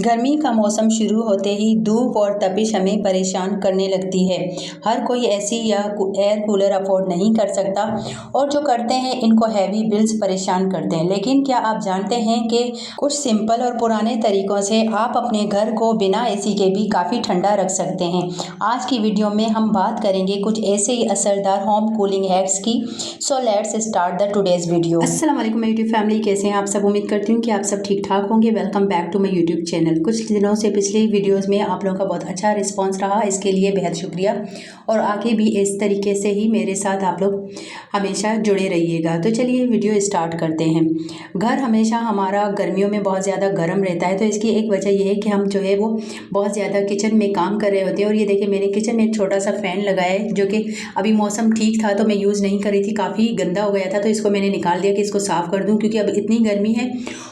गर्मी का मौसम शुरू होते ही धूप और तपिश हमें परेशान करने लगती है। हर कोई एसी या एयर कूलर अफोर्ड नहीं कर सकता और जो करते हैं इनको हैवी बिल्स परेशान करते हैं। लेकिन क्या आप जानते हैं कि कुछ सिंपल और पुराने तरीकों से आप अपने घर को बिना एसी के भी काफ़ी ठंडा रख सकते हैं। आज की वीडियो में हम बात करेंगे कुछ ऐसे ही असरदार होम कूलिंग हैक्स की। So let's start the today's video. अस्सलाम वालेकुम मेरी यूट्यूब फैमिली, कैसे हैं आप सब? उम्मीद करती हूँ कि आप सब ठीक ठाक होंगे। Welcome back to my YouTube channel. कुछ दिनों से पिछले वीडियोस में आप लोगों का बहुत अच्छा रिस्पांस रहा, इसके लिए बेहद शुक्रिया। और आगे भी इस तरीके से ही मेरे साथ आप लोग हमेशा जुड़े रहिएगा। तो चलिए वीडियो स्टार्ट करते हैं। घर हमेशा हमारा गर्मियों में बहुत ज़्यादा गर्म रहता है, तो इसकी एक वजह यह है कि हम जो है वो बहुत ज़्यादा किचन में काम कर रहे होते हैं। और ये देखिए मैंने किचन में एक छोटा सा फ़ैन लगाया है, जो कि अभी मौसम ठीक था तो मैं यूज़ नहीं कर रही थी, काफ़ी गंदा हो गया था, तो इसको मैंने निकाल दिया कि इसको साफ़ कर दूँ, क्योंकि अब इतनी गर्मी है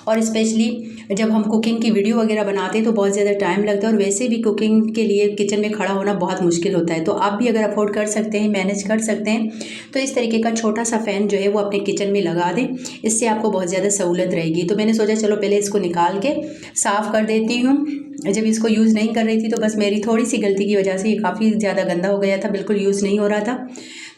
और स्पेशली जब हम कुकिंग की वीडियो वगैरह बनाते हैं तो बहुत ज़्यादा टाइम लगता है और वैसे भी कुकिंग के लिए किचन में खड़ा होना बहुत मुश्किल होता है। तो आप भी अगर अफोर्ड कर सकते हैं, मैनेज कर सकते हैं, तो इस तरीके का छोटा सा फ़ैन जो है वो अपने किचन में लगा दें, इससे आपको बहुत ज़्यादा सहूलत रहेगी। तो मैंने सोचा चलो पहले इसको निकाल के साफ़ कर देती हूँ। जब इसको यूज़ नहीं कर रही थी तो बस मेरी थोड़ी सी गलती की वजह से ये काफ़ी ज़्यादा गंदा हो गया था, बिल्कुल यूज़ नहीं हो रहा था।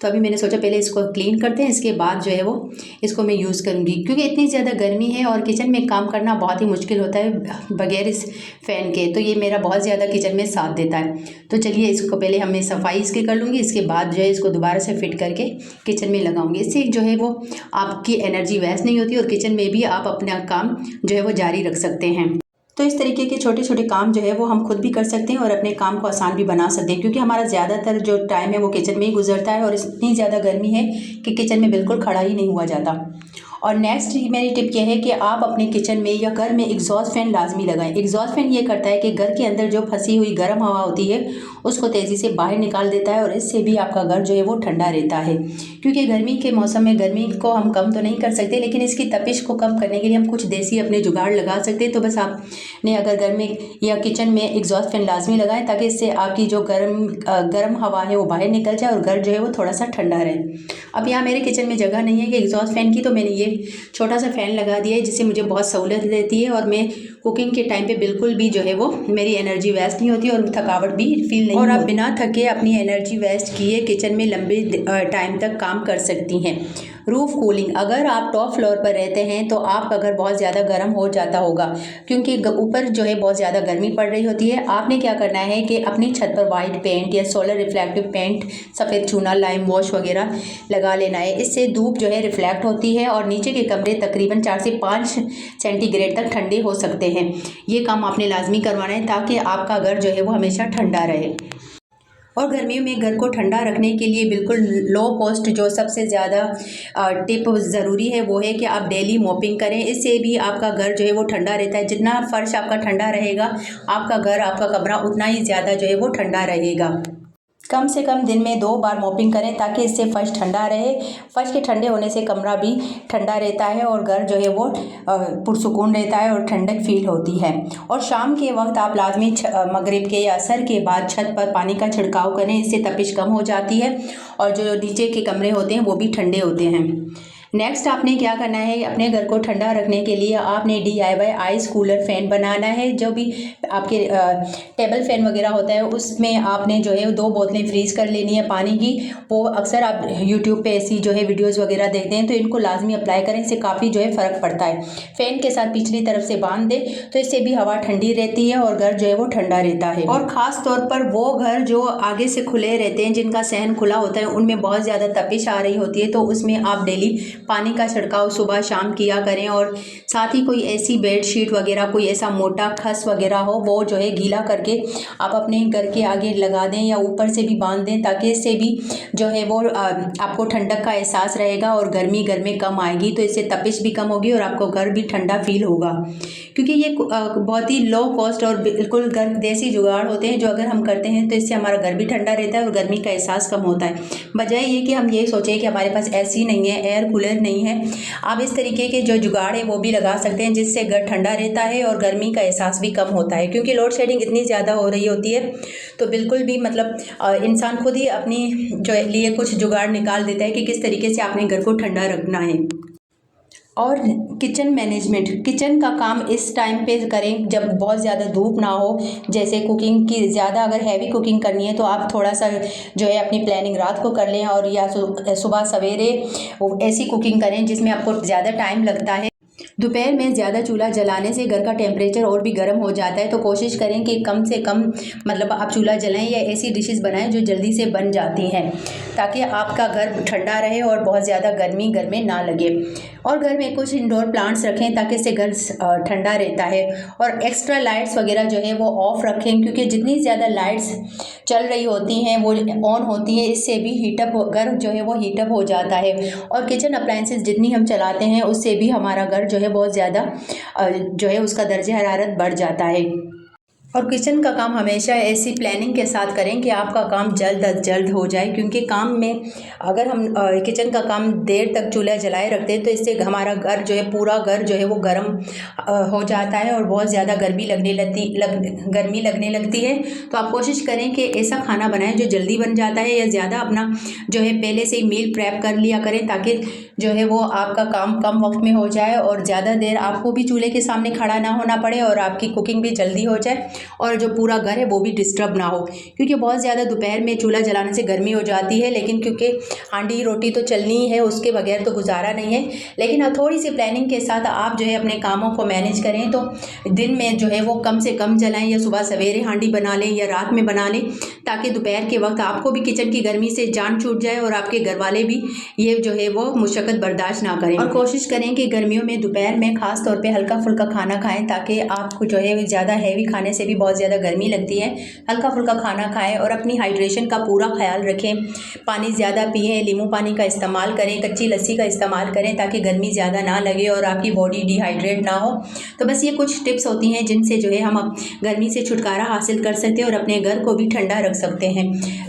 तो अभी मैंने सोचा पहले इसको क्लीन करते हैं, इसके बाद जो है वो इसको मैं यूज़ करूँगी, क्योंकि इतनी ज़्यादा गर्मी है और किचन में काम करना बहुत ही मुश्किल होता है बगैर इस फ़ैन के। तो ये मेरा बहुत ज़्यादा किचन में साथ देता है। तो चलिए इसको पहले मैं सफाई इसकी कर लूँगी, इसके बाद जो है इसको दोबारा से फिट करके किचन में लगाऊंगी। इससे जो है वो आपकी एनर्जी वेस्ट नहीं होती और किचन में भी आप अपना काम जो है वो जारी रख सकते हैं। तो इस तरीके के छोटे छोटे काम जो है वो हम खुद भी कर सकते हैं और अपने काम को आसान भी बना सकते हैं, क्योंकि हमारा ज़्यादातर जो टाइम है वो किचन में ही गुजरता है और इतनी ज़्यादा गर्मी है कि किचन में बिल्कुल खड़ा ही नहीं हुआ जाता। और नेक्स्ट मेरी टिप यह है कि आप अपने किचन में या घर में एग्जॉस्ट फैन लाजमी लगाएं। एग्जॉस्ट फैन ये करता है कि घर के अंदर जो फंसी हुई गर्म हवा होती है उसको तेज़ी से बाहर निकाल देता है और इससे भी आपका घर जो है वो ठंडा रहता है। क्योंकि गर्मी के मौसम में गर्मी को हम कम तो नहीं कर सकते, लेकिन इसकी तपिश को कम करने के लिए हम कुछ देसी अपने जुगाड़ लगा सकते हैं। तो बस आपने अगर घर में या किचन में एग्जॉस्ट फैन लाजमी लगाएं, ताकि इससे आपकी जो गर्म हवा है वो बाहर निकल जाए और घर जो है वो थोड़ा सा ठंडा रहे। अब यहाँ मेरे किचन में जगह नहीं है कि एग्जॉस्ट फैन की, तो मैंने ये छोटा सा फ़ैन लगा दिया है, जिससे मुझे बहुत सहूलत रहती है और मैं कुकिंग के टाइम पे बिल्कुल भी जो है वो मेरी एनर्जी वेस्ट नहीं होती और थकावट भी फील नहीं होती। और आप बिना थके अपनी एनर्जी वेस्ट किए किचन में लंबे टाइम तक काम कर सकती हैं। रूफ़ कूलिंग, अगर आप टॉप फ्लोर पर रहते हैं तो आपका घर बहुत ज़्यादा गर्म हो जाता होगा, क्योंकि ऊपर जो है बहुत ज़्यादा गर्मी पड़ रही होती है। आपने क्या करना है कि अपनी छत पर वाइट पेंट या सोलर रिफ्लेक्टिव पेंट, सफ़ेद चूना, लाइम वॉश वगैरह लगा लेना है। इससे धूप जो है रिफ्लेक्ट होती है और नीचे के कमरे तकरीबन 4 से 5 सेंटीग्रेड तक ठंडे हो सकते हैं। ये काम आपने लाजमी करवाना है ताकि आपका घर जो है वो हमेशा ठंडा रहे। और गर्मियों में घर को ठंडा रखने के लिए बिल्कुल लो कॉस्ट जो सबसे ज़्यादा टिप ज़रूरी है वो है कि आप डेली मॉपिंग करें। इससे भी आपका घर जो है वो ठंडा रहता है। जितना फर्श आपका ठंडा रहेगा, आपका घर, आपका कमरा उतना ही ज़्यादा जो है वो ठंडा रहेगा। कम से कम दिन में 2 बार मॉपिंग करें, ताकि इससे फर्श ठंडा रहे। फर्श के ठंडे होने से कमरा भी ठंडा रहता है और घर जो है वो पुरसुकून रहता है और ठंडक फील होती है। और शाम के वक्त आप लाजमी मगरिब के या असर के बाद छत पर पानी का छिड़काव करें, इससे तपिश कम हो जाती है और जो नीचे के कमरे होते हैं वो भी ठंडे होते हैं। नेक्स्ट आपने क्या करना है, अपने घर को ठंडा रखने के लिए आपने DIY आइस कूलर फ़ैन बनाना है। जो भी आपके टेबल फ़ैन वगैरह होता है उसमें आपने जो है 2 बोतलें फ्रीज़ कर लेनी है पानी की। वो अक्सर आप यूट्यूब पे ऐसी जो है वीडियोज़ वगैरह देखते हैं, तो इनको लाजमी अप्लाई करें, इससे काफ़ी जो है फ़र्क पड़ता है। फ़ैन के साथ पिछली तरफ से बांध दें, तो इससे भी हवा ठंडी रहती है और घर जो है वो ठंडा रहता है। और ख़ास तौर पर वो घर जो आगे से खुले रहते हैं, जिनका सहन खुला होता है, उनमें बहुत ज़्यादा तपिश आ रही होती है, तो उसमें आप डेली पानी का छिड़काव सुबह शाम किया करें। और साथ ही कोई ऐसी बेडशीट वगैरह, कोई ऐसा मोटा खस वगैरह हो, वो जो है गीला करके आप अपने घर के आगे लगा दें या ऊपर से भी बांध दें, ताकि इससे भी जो है वो आपको ठंडक का एहसास रहेगा और गर्मी घर में कम आएगी। तो इससे तपिश भी कम होगी और आपको घर भी ठंडा फील होगा, क्योंकि ये बहुत ही लो कॉस्ट और बिल्कुल घर देसी जुगाड़ होते हैं, जो अगर हम करते हैं तो इससे हमारा घर भी ठंडा रहता है और गर्मी का एहसास कम होता है। बजाय ये कि हम ये सोचें कि हमारे पास एसी नहीं है, एयर कूलर नहीं है, आप इस तरीके के जो जुगाड़ है वो भी लगा सकते हैं, जिससे घर ठंडा रहता है और गर्मी का एहसास भी कम होता है। क्योंकि लोड शेडिंग इतनी ज़्यादा हो रही होती है, तो बिल्कुल भी मतलब इंसान खुद ही अपनी जो लिए कुछ जुगाड़ निकाल देता है कि किस तरीके से आपने घर को ठंडा रखना है। और किचन मैनेजमेंट, किचन का काम इस टाइम पे करें जब बहुत ज़्यादा धूप ना हो। जैसे कुकिंग की ज़्यादा अगर हैवी कुकिंग करनी है तो आप थोड़ा सा जो है अपनी प्लानिंग रात को कर लें, और या सुबह सवेरे ऐसी कुकिंग करें जिसमें आपको ज़्यादा टाइम लगता है। दोपहर में ज़्यादा चूल्हा जलाने से घर का टेम्परेचर और भी गर्म हो जाता है, तो कोशिश करें कि कम से कम मतलब आप चूल्हा जलाएं या ऐसी डिशेस बनाएं जो जल्दी से बन जाती हैं, ताकि आपका घर ठंडा रहे और बहुत ज़्यादा गर्मी घर में ना लगे। और घर में कुछ इंडोर प्लांट्स रखें ताकि इससे घर ठंडा रहता है। और एक्स्ट्रा लाइट्स वगैरह जो है वो ऑफ रखें, क्योंकि जितनी ज़्यादा लाइट्स चल रही होती हैं वो ऑन होती हैं, इससे भी हीटअप घर जो है वो हीटअप हो जाता है। और किचन अप्लाइंसेस जितनी हम चलाते हैं उससे भी हमारा घर जो है बहुत ज़्यादा जो है उसका दर्जे हरारत बढ़ जाता है। और किचन का काम हमेशा ऐसी प्लानिंग के साथ करें कि आपका काम जल्द अज जल्द हो जाए, क्योंकि काम में अगर हम किचन का काम देर तक चूल्हा जलाए रखते हैं तो इससे हमारा घर जो है पूरा घर जो है वो गर्म हो जाता है और बहुत ज़्यादा गर्मी लगने लगती है। तो आप कोशिश करें कि ऐसा खाना बनाएं जो जल्दी बन जाता है, या ज़्यादा अपना जो है पहले से ही मील प्रेप कर लिया करें, ताकि जो है वो आपका काम कम वक्त में हो जाए और ज़्यादा देर आपको भी चूल्हे के सामने खड़ा ना होना पड़े और आपकी कुकिंग भी जल्दी हो जाए और जो पूरा घर है वो भी डिस्टर्ब ना हो। क्योंकि बहुत ज़्यादा दोपहर में चूल्हा जलाने से गर्मी हो जाती है, लेकिन क्योंकि हांडी रोटी तो चलनी ही है, उसके बगैर तो गुजारा नहीं है। लेकिन थोड़ी सी प्लानिंग के साथ आप जो है अपने कामों को मैनेज करें तो दिन में जो है वो कम से कम जलाएं, या सुबह सवेरे हांडी बना लें या रात में बना लें, ताकि दोपहर के वक्त आपको भी किचन की गर्मी से जान छूट जाए और आपके घर वाले भी ये जो है वो मुशक्क़त बर्दाश्त ना करें। और कोशिश करें कि गर्मियों में दोपहर में ख़ास तौर पे हल्का फुल्का खाना खाएं, ताकि आपको जो है ज़्यादा हैवी खाने से भी बहुत ज़्यादा गर्मी लगती है। हल्का फुल्का खाना खाएं और अपनी हाइड्रेशन का पूरा ख्याल रखें। पानी ज़्यादा पिएं, नींबू पानी का इस्तेमाल करें, कच्ची लस्सी का इस्तेमाल करें, ताकि गर्मी ज़्यादा ना लगे और आपकी बॉडी डिहाइड्रेट ना हो। तो बस ये कुछ टिप्स होती हैं जिनसे जो है हम गर्मी से छुटकारा हासिल कर सकते हैं और अपने घर को भी ठंडा रख सकते हैं।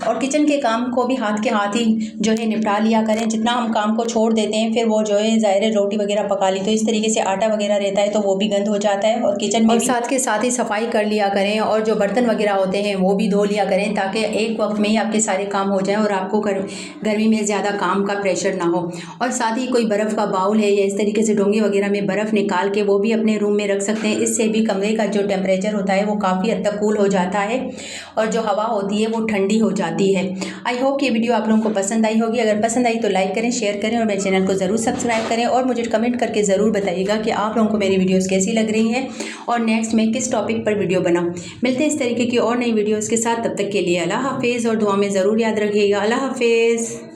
और किचन के काम को भी हाथ के हाथ ही जो है निपटा लिया करें। जितना हम काम को छोड़ देते हैं फिर वो जो है ज़ाहिर है रोटी वगैरह पका ली तो इस तरीके से आटा वगैरह रहता है तो वो भी गंद हो जाता है। और किचन में साथ के साथ ही सफाई कर लिया करें, और जो बर्तन वगैरह होते हैं वो भी धो लिया करें, ताकि एक वक्त में ही आपके सारे काम हो जाएं और आपको गर्मी में ज़्यादा काम का प्रेशर ना हो। और साथ ही कोई बर्फ़ का बाउल है या इस तरीके से डोंगे वगैरह में बर्फ़ निकाल के वो भी अपने रूम में रख सकते हैं। इससे भी कमरे का जो टेम्परेचर होता है वो काफ़ी हद तक कूल हो जाता है और जो हवा होती है वो ठंडी हो जाती है। आई होप ये वीडियो आप लोगों को पसंद आई होगी। अगर पसंद आई तो लाइक करें, शेयर करें और मेरे चैनल को ज़रूर सब्सक्राइब करें, और मुझे कमेंट करके ज़रूर बताइएगा कि आप लोगों को मेरी वीडियोज़ कैसी लग रही हैं और नेक्स्ट मैं किस टॉपिक पर वीडियो बनाऊँ। मिलते हैं इस तरीके की और नई वीडियोज़ के साथ, तब तक के लिए अल्लाह हाफिज़, और दुआ में ज़रूर याद रखिएगा। अल्लाह हाफिज़।